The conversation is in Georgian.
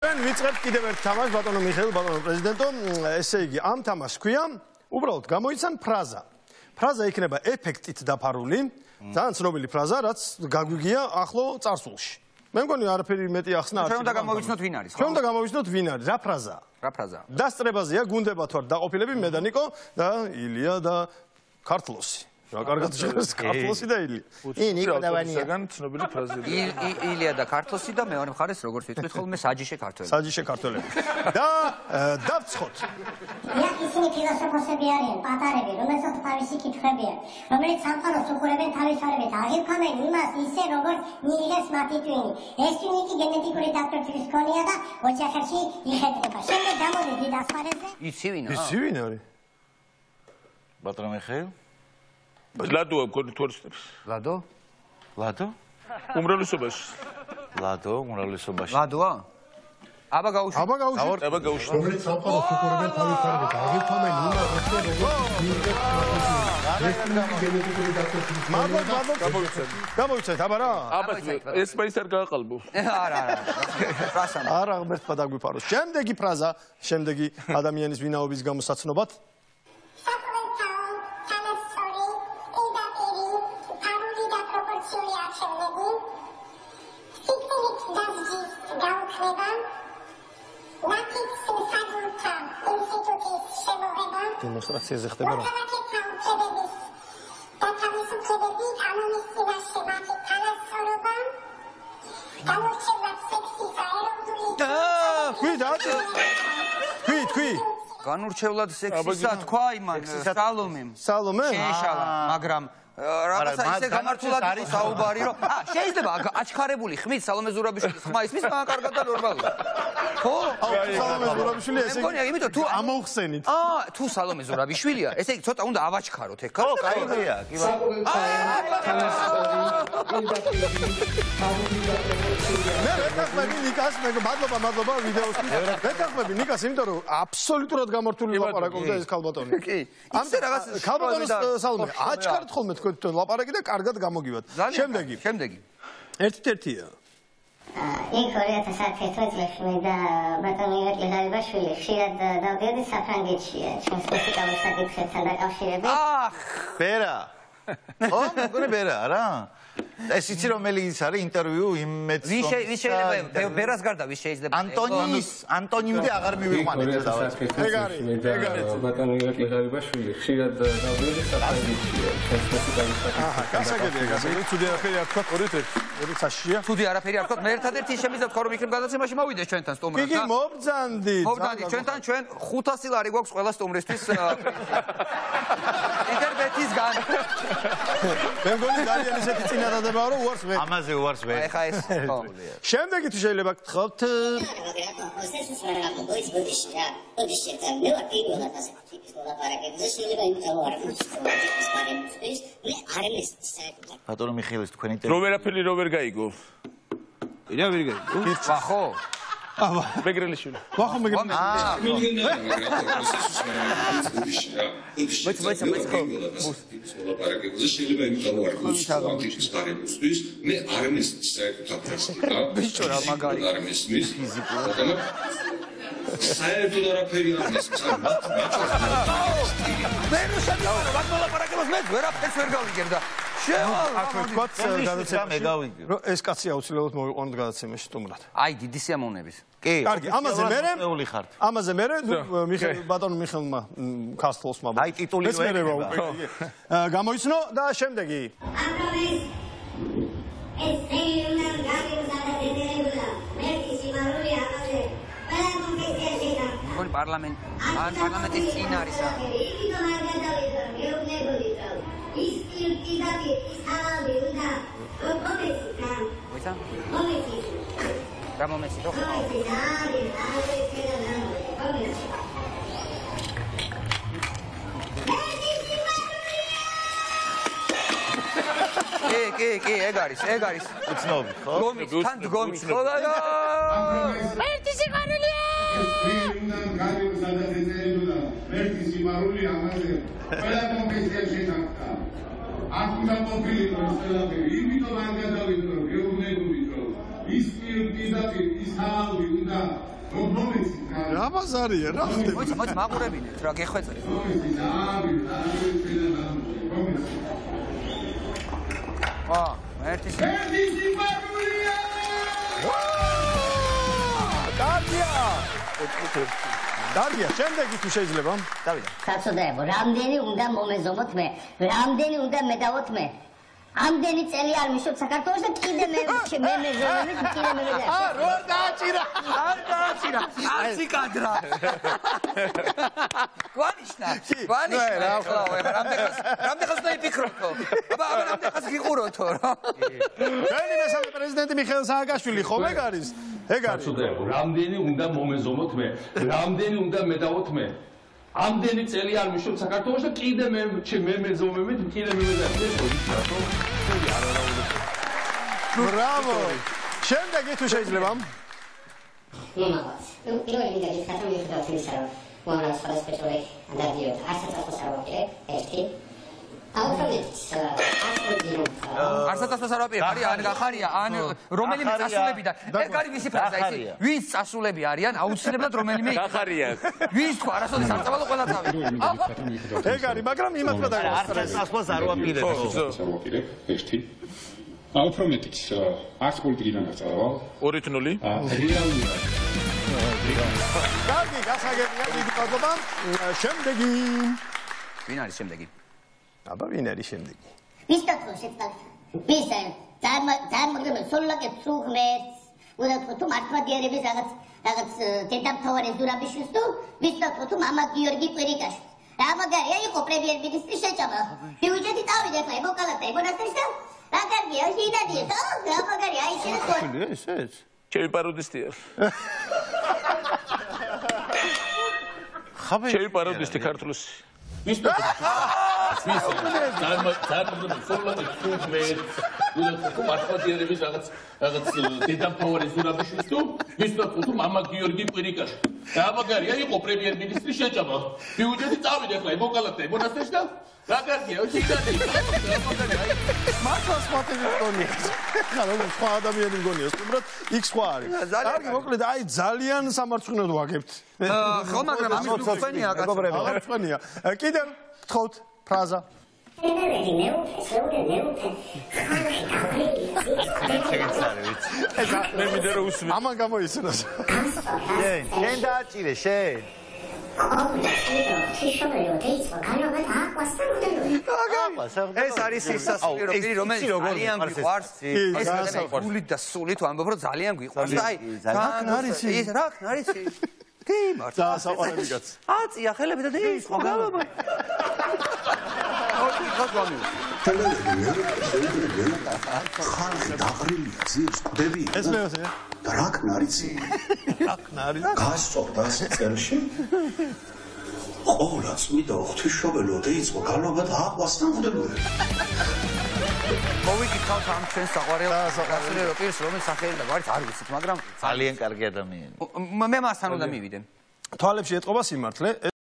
ვიწყებთ კიდევ ერთ თამაშს, ბატონო მიხეილ, ბატონო პრეზიდენტო, ესე იგი, ამ თამაშს ქვია, უბრალოდ გამოიცან ფრაზა. ფრაზა იქნება ეფექტით დაფარული, ძალიან ცნობილი ფრაზა, რაც გაგვიგია ახლო წარსულში. მე მგონი არაფერი მეტი ახსნა არ. ჩვენ უნდა გამოვიცნოთ ვინ არის, ხო? ჩვენ უნდა გამოვიცნოთ ვინ არის, რა ფრაზაა? რა ფრაზაა? დასწრებაზეა, გუნდებათ ვარ დაყოფილები, მე და ნიკო და ილია და ქართლოსი. რა კარგად შეგეს ქართლოსი და ილია. ნიკო და ვანია. ცნობილი ფრაზები. ილია და ქართლოსი და მეორე მხარეს როგორც ვიტყვით ხოლმე საჯიში ქართველები. საჯიში ქართველები. და დავცხოთ. ისინი ფილოსოფოსები არიან, პატარები, რომელსაც თავისი კითხვები აქვს, რომელიც სამყაროს უყურებენ თავის ფარებით, აღიქვამენ იმას ისე, როგორც მიიღეს მათი ტვინი. ეს ტვინი კი გენეტიკური დატვირთვის მქონეა და ოჯახებში იხეთება. შემდეგ გამოდით დიდ ასპარეზზე. იცი ვინ არის? იცი ვინ არის? ბატონო მიხეილ? ლადოა მქონი თორსტებს. ლადო? ლადო? უმრავლესობაში. ლადო, უმრავლესობაში. ლადოა? აბა გაუშვი. აბა გაუშვი. აბა გაუშვი. რომელიც სამყაროს უყურებენ თავის ფარებით, აღიქვამენ იმას ისე, როგორც მიიღეს მათი ტვინი. ეს ტვინი გენეტიკური დატვირთვის მქონეა. გამოვიცეთ, აბა რა? აბა ეს მაინც არ გააყალბო. არა. ფრასანა. არა, ღმერთმა დაგვიფაროს. შემდეგი ფრაზა, შემდეგი ადამიანის ვინაობის გამოსაცნობად. დემონსტრაციაზე ხდება რა? თქვი. განურჩევლად სექსისა თქვა იმან სალომემ. სალომე? შეეშალა, მაგრამ რაღაცა ისე გამართულად იყო საუბარი, რომ შეიძლება აჩქარებული ხმით სალომე ზურაბიშვილის ხმა ისმის კარგად და ნორმალურად. ხო? სალომე ზურაბიშვილი ესე მეგონია, იმიტომ თუ ამოვხსენით. თუ სალომე ზურაბიშვილია, ესე იგი ცოტა უნდა ავაჩქაროთ ეგ. ხო, კაია, კი მე ვეთანხმები ნიკას, მადლობა ვიდეოსთვის. ვეთანხმები ნიკას, იმიტომ რომ აბსოლუტურად გამართული ლაპარაკობდა ეს ქალბატონი. კი. ისე რაღაც ქალბატონის სალომე, აჩქარეთ ხოლმე თქვენ ლაპარაკი და კარგად გამოგივათ. შემდეგი. ერთ-ერთია. იქ 2011 წელს მე და ბატონი ირაკლი ღარიბაშვილი ხშირად დავდიოდი საფრანგეთში ჩვენს მუსიკალურ საკითხებთან დაკავშირებით. ბერა. ხო, მეგონი ბერა, რა? ეს იცი რომელი ის არის ინტერვიუ იმ მეცნიერის ვის შეიძლება ბერას გარდა ვის შეიძლება ანტონიმდე აღარ მივიყვანეთ დავაც. ეგ არის ბატონი ირაკლი ღარიბაშვილი ხშირად დავდიოდი საფრანგეთში ჩვენს მუსიკალურ საკითხებთან. გასაგებია, ცუდი არაფერი არ თქვა, ორი წაშია. ცუდი არაფერი არ თქვა, მე ერთადერთი შემიძლია თქვა რომ იქნებ გადაცემაში მოვიდეს ჩვენთან სტუმრად. იგი მობრძანდი. ჩვენთან ჩვენ 500 ლარი გვაქვს ყველა სტუმრისთვის. ინტერნეტისგან. მე მგონი ძალიან ისეთი წინადადებაა რომ უარს ვერ. ამაზე უარს ვერ. ეხა ეს. ხო. შემდეგი თუ შეიძლება გთხოვთ. ბატონო მიხეილის თქვენი რო ვერაფერი რო ვერ გაიგო. ირა ვერ გაიგო? ვახო. მეგრელიშვილი. ვახო მეგრელი. ბიჭო რა მაგარი. საერთოდ არაფერი არ მისცემ. მე ნუ შეგავარ, ვაგნოლაპარაკებას მე ვერაფერს ვერ გავიგებ და აქვე თქვათ გადაცემა მეგავიგე. რომ ეს კაცი აუცილებლად მოვიყვანოთ გადაცემაში სტუმრად. აი დიდი სიამოვნების. კი. კარგი, ამაზე მე მიხეილ ბატონო მიხეილმა ქართლოსმა. აი ტიტული გამოიცნო და შემდეგი. პარლამენტის წინ არის რა. რა მომეცი ხო? კი, ეგ არის. უცნობი, ხო? თან დგომით, ხო და ერთი სიყვარულია! ერთი სიმარული ამაზე ყველა კონფესიაში ნახა. აქუდა ყოფილი ყველაფერი, იმიტომ არ გადავიდრო, გეუბნებოდით რომ ის პირდაპირ ის ჰალავი უნდა რა ბაზარია რა ხდება? მოიცა მაყურებინეთ რა გეხვეწრეთ. ერთი სიმარულია! დარგია, შემდეგი თუ შეიძლება. დავიდა. საწოდაებო, რამდენი უნდა მომეზომოთ მე? რამდენი უნდა მედავოთ მე? ამდენი წელი არ მიშოთ საქართველოს და კიდე მე მეზოვები, კიდე მე მეზოვები. რო დააჭირა. არ დააჭირა. არცი კადრა. გვანიშნა. რამდენხანს დაიფიქროთო? აბა რამდენხანს გიყუროთო რა? ჩვენი მესამე პრეზიდენტი მიხეილ სააკაშვილი ხომ ეგ არის? ეგ არის. საწოდაებო, რამდენი უნდა მომეზომოთ მე? რამდენი უნდა მედავოთ მე? ამდენი წელი არ მიშოთ საქართველოს და კიდე მე მეზომებით, კიდე მე მეზობები. ბრავო. შემდეგი თუ შეიძლება. მომავალ. პირველი ვიდეო გიხატა მიხედავთ ისე რომ მომავალ სპეციალური ადადიოთ. ასეც ასწავლე ერთი. არსაცას არ ვაპირებ, ან გახარია, ან რომელიმე წასულებიდან. ეს გარი ვისი ფრაზა იცი? ვის წასულები არიან? აუცილებლად რომელიმე გახარია. ვის თქვა, არასოდეს არ წავალო ყველა თავი. ეგ არის, მაგრამ იმათმა არც ასლას არ ვაპირებ. ერთი. უფრო მეტიც არც პოლიტიკიდან გაწავალ. 2-0. რეალურად. კარგი, გასაგებია, დიდი პასობა. შემდეგი. ვინ არის შემდეგი? აბა ვინ არის შემდეგი? ვისთქო შეწყალეთ. ვისა წარმოგდები სოლაკებს უღმერს. უდათქო თუ მართლმადიდებლების რაღაც დედამთავარი ზურაბიშვილს თუ ვისთქო თუ მამა გიორგი კვირიკაშვილს. რა მაგარია იყო პრემიერ-მინისტრის შეჭამა. ბიუჯეტი წავიდა ხა ემოკალატა მონასტერში და რა კარგია შედადია და რა მაგარია აი შეიძლება. ესეც. ჩემი პაროდისტი არ. ჩემი პაროდისტი ქართულში. მართლმადიდებლების რაღაც დედამთავარი ზურაბიშვილს თუ ვისთქო თუ მამა გიორგი კვირიკაშვილი. რა მაგარია იყო პრემიერ-მინისტრის შეჭამა. ბიუჯეტი წავიდა ხა ემოკალატა მონასტერში და რა კარგია შედადია. რა მაგარია აი მართლაც მათემატიკა მგონია. ხა როგორ სხვა ადამიანი მგონია, უბრალოდ იქ სხვა არის. კარგი, მოკლედ, აი ძალიან სამარცხვინოდ ვაგებთ. ხო, მაგრამ ამის უცხენია კაცობრები. აღარ უცხენია. კიდევ გთხოვთ ფრაზა. მე მინდა რომ უსმენ. ამან გამოიცნოს. შენ დააჭირე, შენ. ეს არის სისასული რომელიც ძალიან გვიყვარს. ეს გულით და სულით ვამბობ რომ ძალიან გვიყვარს და აი ის რა ქნარიცი. კი მართლა. საყვარელი კაც. აწია ხელები და ის ხო გავაბა. ოქი ხაზვამი. ხალხი დაყრილია ძირს ხვდები ეს მეოცე. და რა ქნარიცი? რა ქნარი? გასწორდა წელში? ყოველას მიდა ღვთისმშობელო დაიწყო განობა და აყვასთან ხვდებოდი. მოვიკითხავთ ამ ჩვენს საყვარელ პირს რომელიც სახელი და გვარით არ ვიცით მაგრამ ძალიან კარგი ადამიანი. მე მასთან უნდა მივიდე. თვალებში ეტყობა სიმართლე.